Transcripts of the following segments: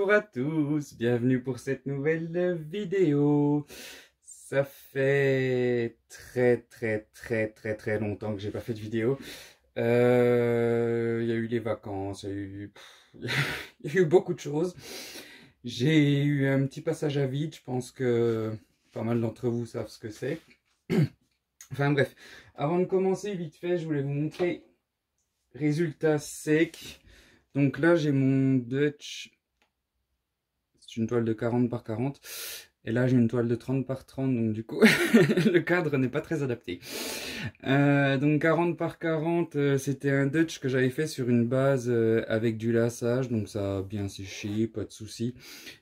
Bonjour à tous, bienvenue pour cette nouvelle vidéo. Ça fait très longtemps que j'ai pas fait de vidéo. Il y a eu les vacances, il y a eu beaucoup de choses. J'ai eu un petit passage à vide, je pense que pas mal d'entre vous savent ce que c'est. Enfin bref, avant de commencer vite fait, je voulais vous montrer résultat sec. Donc là j'ai mon Dutch. C'est une toile de 40 par 40. Et là, j'ai une toile de 30 par 30. Donc, du coup, le cadre n'est pas très adapté. Donc, 40 par 40, c'était un Dutch que j'avais fait sur une base avec du lassage. Donc, ça a bien séché, pas de souci.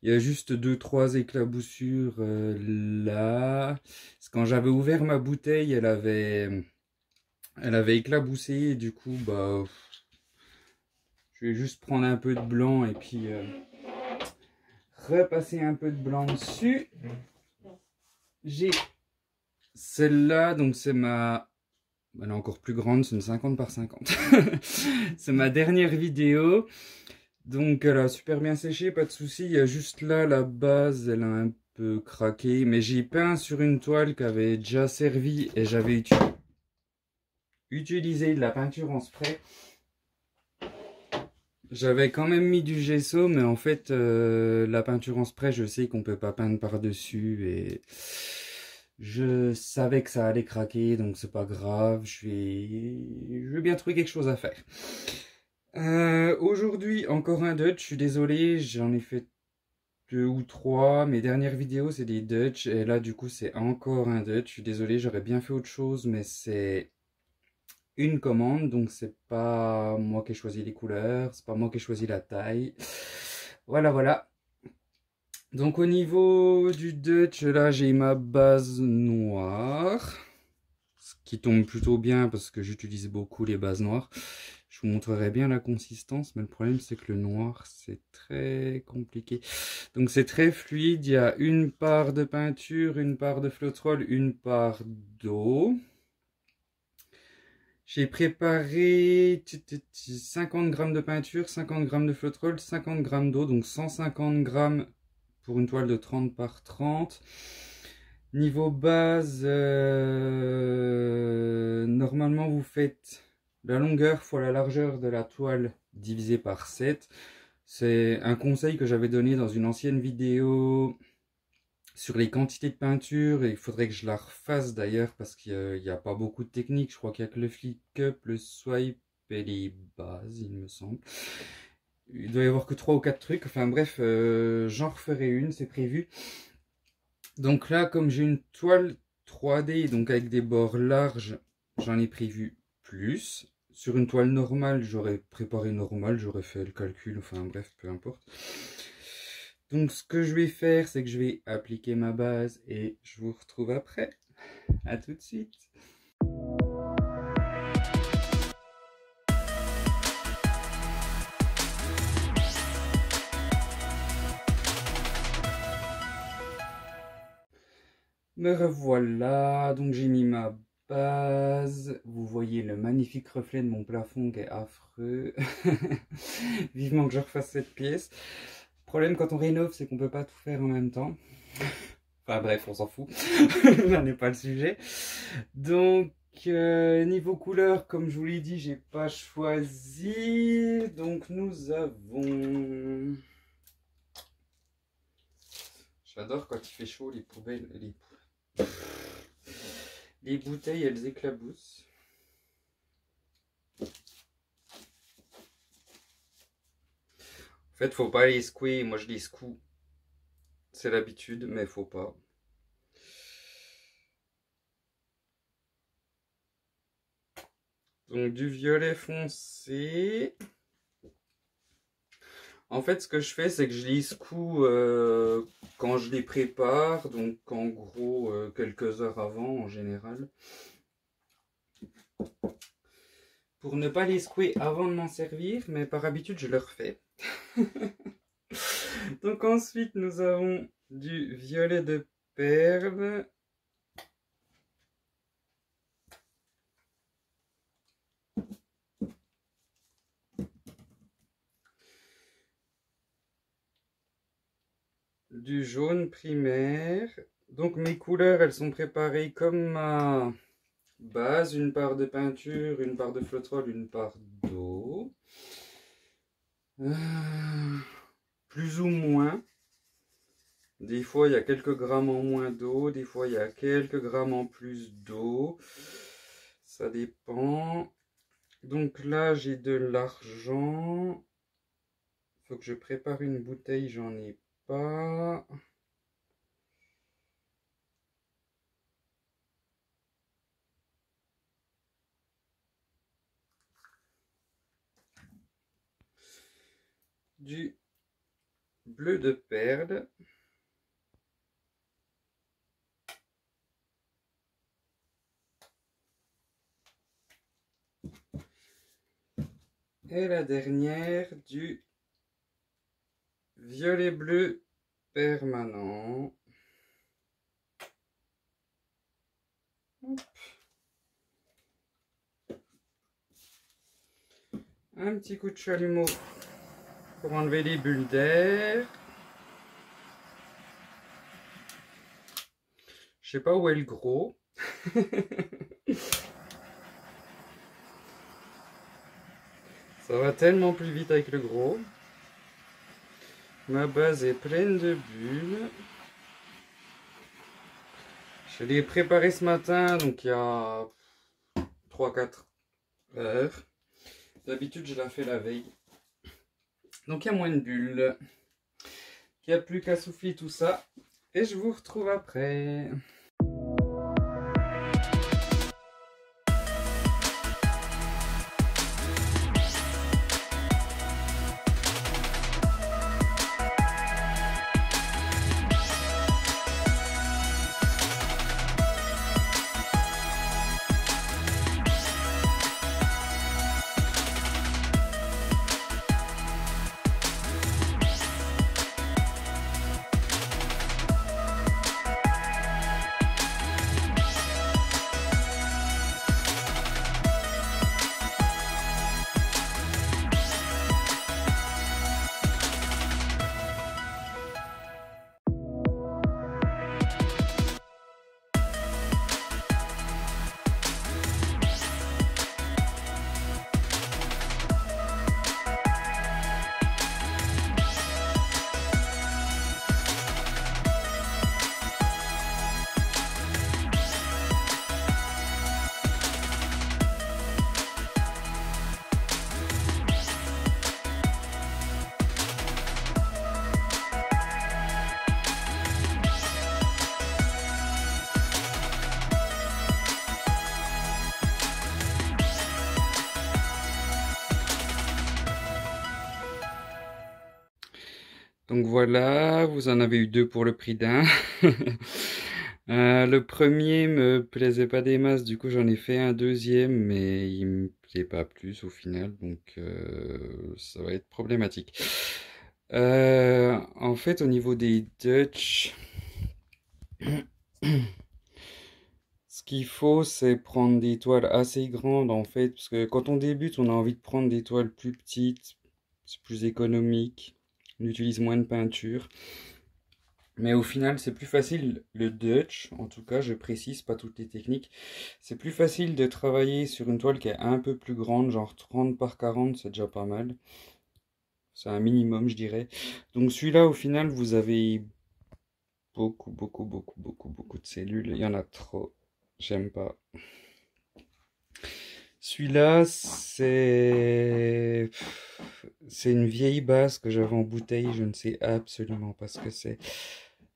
Il y a juste 2-3 éclaboussures là. Parce que quand j'avais ouvert ma bouteille, elle avait éclaboussé. Et du coup, bah, je vais juste prendre un peu de blanc et puis repasser un peu de blanc dessus. J'ai celle-là, donc c'est ma... Elle est encore plus grande, c'est une 50 par 50. C'est ma dernière vidéo. Donc elle a super bien séché, pas de souci. Il y a juste là, la base, elle a un peu craqué. Mais j'ai peint sur une toile qui avait déjà servi et j'avais utilisé de la peinture en spray. J'avais quand même mis du gesso, mais en fait, la peinture en spray, je sais qu'on peut pas peindre par-dessus et je savais que ça allait craquer, donc c'est pas grave. Je vais bien trouver quelque chose à faire. Aujourd'hui, encore un Dutch. Je suis désolé, j'en ai fait 2 ou 3. Mes dernières vidéos, c'est des Dutch, et là, du coup, c'est encore un Dutch. Je suis désolé, j'aurais bien fait autre chose, mais c'est une commande, donc c'est pas moi qui ai choisi les couleurs, c'est pas moi qui ai choisi la taille. Voilà. Donc au niveau du Dutch, là j'ai ma base noire, ce qui tombe plutôt bien parce que j'utilise beaucoup les bases noires. Je vous montrerai bien la consistance, mais le problème c'est que le noir c'est très compliqué. Donc c'est très fluide, il y a une part de peinture, une part de flotrol, une part d'eau. J'ai préparé 50 grammes de peinture, 50 grammes de flotrol, 50 grammes d'eau, donc 150 grammes pour une toile de 30 par 30. Niveau base, normalement vous faites la longueur fois la largeur de la toile divisé par 7. C'est un conseil que j'avais donné dans une ancienne vidéo sur les quantités de peinture, et il faudrait que je la refasse d'ailleurs parce qu'il n'y a pas beaucoup de techniques. Je crois qu'il n'y a que le flick up, le swipe et les bases, il me semble. Il doit y avoir que 3 ou 4 trucs. Enfin bref, j'en referai une, c'est prévu. Donc là, comme j'ai une toile 3D, donc avec des bords larges, j'en ai prévu plus. Sur une toile normale, j'aurais préparé normal, j'aurais fait le calcul, enfin bref, peu importe. Donc ce que je vais faire, c'est que je vais appliquer ma base et je vous retrouve après. À tout de suite. Me revoilà, donc j'ai mis ma base. Vous voyez le magnifique reflet de mon plafond qui est affreux. Vivement que je refasse cette pièce. Le problème quand on rénove, c'est qu'on peut pas tout faire en même temps. Enfin bref, on s'en fout. Là n'est pas le sujet. Donc niveau couleur, comme je vous l'ai dit, j'ai pas choisi. Donc nous avons... J'adore quand il fait chaud, les poubelles, les bouteilles, elles éclaboussent. En fait, faut pas les secouer. Moi, je les secoue. C'est l'habitude, mais faut pas. Donc, du violet foncé. En fait, ce que je fais, c'est que je les secoue quand je les prépare. Donc, en gros, quelques heures avant, en général. Pour ne pas les secouer avant de m'en servir, mais par habitude, je le refais. Donc, ensuite, nous avons du violet de perle. du jaune primaire. Donc mes couleurs, elles sont préparées comme ma base, une part de peinture, une part de flottrol, une part d'eau. Plus ou moins. Des fois, il y a quelques grammes en moins d'eau, des fois, il y a quelques grammes en plus d'eau. Ça dépend. Donc là, j'ai de l'argent. Il faut que je prépare une bouteille, j'en ai pas. Du bleu de perle. Et la dernière, du violet bleu permanent. Hop. Un petit coup de chalumeau pour enlever les bulles d'air. Je sais pas où est le gros. Ça va tellement plus vite avec le gros. Ma base est pleine de bulles. Je l'ai préparé ce matin, donc il y a 3-4 heures. D'habitude, je la fais la veille. Donc il y a moins de bulles. Il n'y a plus qu'à souffler tout ça. Et je vous retrouve après. Donc voilà, vous en avez eu 2 pour le prix d'un. Le premier me plaisait pas des masses, du coup j'en ai fait un deuxième, mais il me plaît pas plus au final, donc ça va être problématique. En fait, au niveau des Dutch, ce qu'il faut, c'est prendre des toiles assez grandes en fait, parce que quand on débute, on a envie de prendre des toiles plus petites, c'est plus économique, on utilise moins de peinture. Mais au final, c'est plus facile, le Dutch, en tout cas, je précise pas toutes les techniques, c'est plus facile de travailler sur une toile qui est un peu plus grande, genre 30 par 40, c'est déjà pas mal. C'est un minimum, je dirais. Donc celui-là, au final, vous avez beaucoup de cellules. Il y en a trop. J'aime pas. Celui-là, c'est une vieille base que j'avais en bouteille. Je ne sais absolument pas ce que c'est.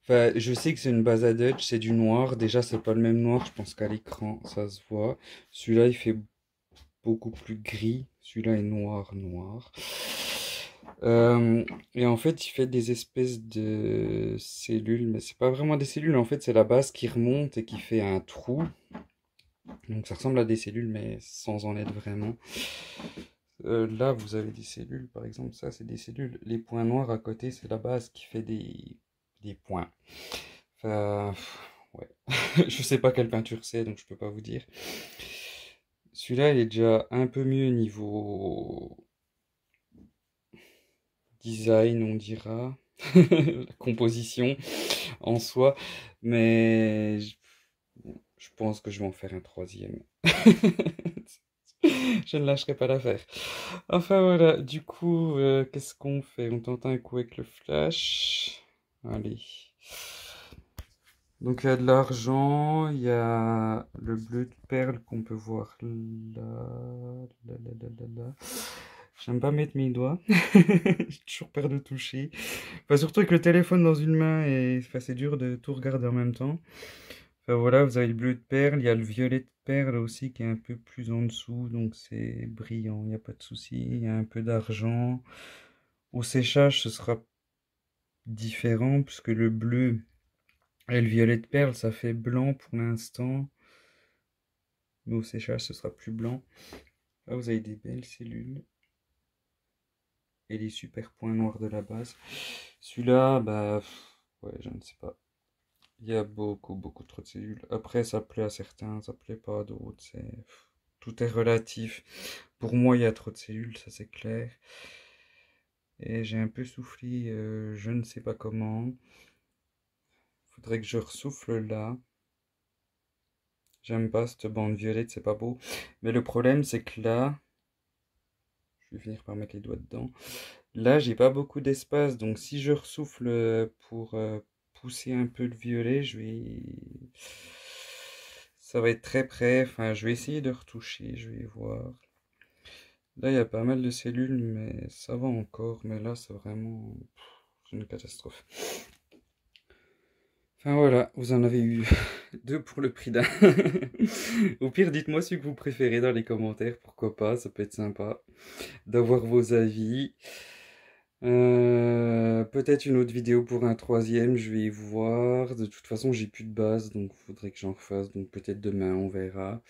Enfin, je sais que c'est une base à Dutch, c'est du noir. Déjà, c'est pas le même noir, je pense qu'à l'écran, ça se voit. Celui-là, il fait beaucoup plus gris. Celui-là est noir, noir. Et en fait, il fait des espèces de cellules, mais c'est pas vraiment des cellules. En fait, c'est la base qui remonte et qui fait un trou. Donc, ça ressemble à des cellules, mais sans en être vraiment. Là, vous avez des cellules, par exemple, ça, c'est des cellules. Les points noirs à côté, c'est la base qui fait des points. Enfin, ouais. Je sais pas quelle peinture c'est, donc je peux pas vous dire. Celui-là, il est déjà un peu mieux niveau design, on dira. la composition en soi, mais je pense que je vais en faire un troisième. Je ne lâcherai pas l'affaire. Enfin voilà, du coup, qu'est-ce qu'on fait? On tente un coup avec le flash. Allez. Donc il y a de l'argent, il y a le bleu de perle qu'on peut voir là, là, là, là, là, là. J'aime pas mettre mes doigts, j'ai toujours peur de toucher. Enfin, surtout avec le téléphone dans une main et enfin, c'est dur de tout regarder en même temps. Enfin voilà, vous avez le bleu de perle, il y a le violet de perle aussi qui est un peu plus en dessous, donc c'est brillant, il n'y a pas de souci. Il y a un peu d'argent. Au séchage, ce sera différent puisque le bleu et le violet de perle, ça fait blanc pour l'instant. Mais au séchage, ce sera plus blanc. Là, vous avez des belles cellules. Et les super points noirs de la base. Celui-là, bah, ouais, je ne sais pas. Il y a beaucoup trop de cellules. Après, ça plaît à certains, ça plaît pas à d'autres. Tout est relatif. Pour moi, il y a trop de cellules, ça c'est clair. Et j'ai un peu soufflé, je ne sais pas comment. Faudrait que je ressouffle là. J'aime pas cette bande violette, c'est pas beau. Mais le problème, c'est que là, je vais finir par mettre les doigts dedans. Là, j'ai pas beaucoup d'espace, donc si je ressouffle pour pousser un peu le violet, ça va être très près. Enfin, je vais essayer de retoucher, je vais voir. Là, il y a pas mal de cellules, mais ça va encore. Mais là, c'est vraiment une catastrophe. Enfin voilà, vous en avez eu deux pour le prix d'un. Au pire, dites-moi ce que vous préférez dans les commentaires, pourquoi pas, ça peut être sympa d'avoir vos avis. Peut-être une autre vidéo pour un troisième, je vais voir. De toute façon, j'ai plus de base, donc il faudrait que j'en refasse. Donc peut-être demain, on verra.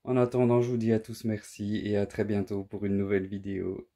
En attendant, je vous dis à tous merci et à très bientôt pour une nouvelle vidéo.